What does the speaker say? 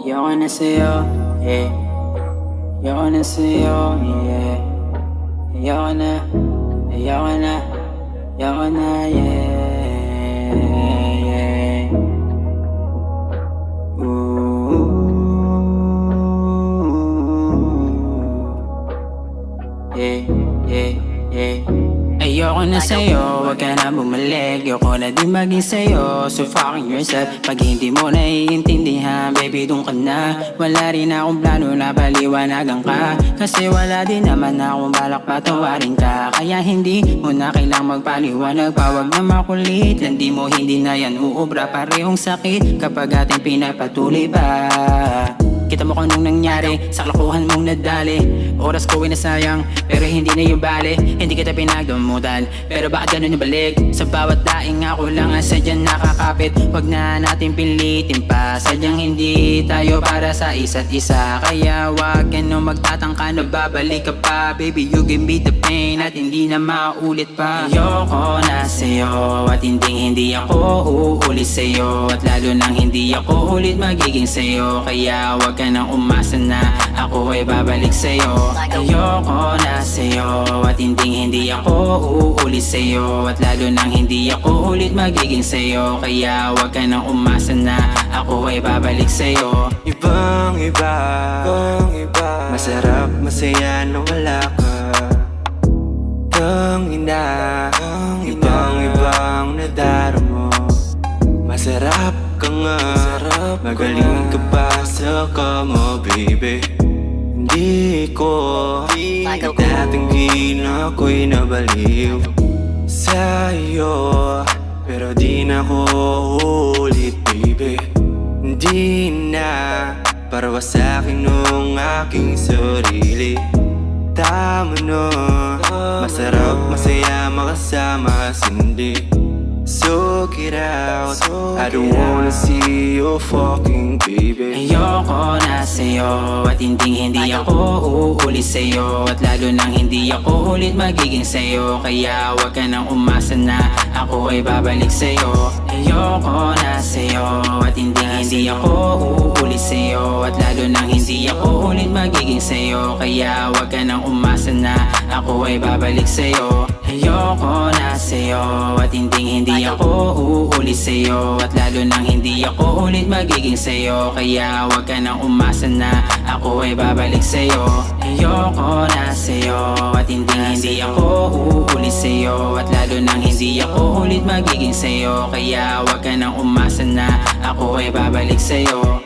Ayoko na sa'yo, yeah. Ayoko na sa'yo, yeah. Ayoko na, ayoko na, ayoko na, yeah, yeah. Ooh, yeah, yeah, yeah. Ayoko na sa'yo, wag ka na bumalik. Ayoko na din maging sa'yo, so fucking yourself. Pag hindi mo naiintindihan, baby dun ka na. Wala rin akong plano na paliwanagan ka, kasi wala din naman akong balak patawarin ka. Kaya hindi mo na kailang magpaliwanag pa. Wag na makulit, landi mo hindi na yan uubra. Parehong sakit kapag ating pinapatuloy pa. Kita mo kung anong nangyari sa kalokohan mong nadali. Oras ko ay nasayang, pero hindi na yung bale. Hindi kita pinagdumutan, pero bakit ganun yung balik? Sa bawat daing ako lang ang sadyang nakakapit. Huwag na natin pilitin pa, sadyang hindi tayo para sa isa't isa. Kaya wag ka nang magtatangka na babalik ka pa. Baby, you give me the pain at hindi na maulit pa. Ayoko na sa'yo at hindi ako uulit sa'yo. At lalo nang hindi ako ulit magiging sa'yo. Kaya wag ka nang umasa na ako ay babalik sa'yo. Ayoko na sa'yo at hindi ako uulit sa'yo. At lalo nang hindi ako ulit magiging sa'yo. Kaya wag ka nang umasa na ako ay babalik sa'yo. Ibang iba, masarap masaya na wala ka. Tangina, ibang nadaramo. Masarap ka nga, magaling ka pa sa kamo, baby. Hindi ko tatanggiin ako'y nabaliw sa'yo, pero di na ko ulit, baby. Hindi na para sa'kin nung aking sarili. Tama na, masarap masaya makasama sindi. So get out, I don't wanna see you fucking baby. Ayoko na sa'yo at hindi ako uulit sa'yo. At lalo nang hindi ako ulit magiging sa'yo. Kaya wag ka nang umasa na ako ay babalik sa'yo. Ayoko na sa'yo at hindi ako uulit sa'yo. At lalo nang hindi ako ulit magiging sa'yo. Kaya wag ka nang umasa na ako ay babalik sa'yo. Ayoko na sa'yo at hindi ako uulit sa'yo. At lalo nang hindi ako ulit magiging sa'yo. Kaya wag ka nang umasa na ako ay babalik sa'yo. Ayoko na sa'yo at hindi ako uulit sa'yo. At lalo nang hindi ako ulit magiging sa'yo. Kaya wag ka nang umasa na ako ay babalik sa'yo.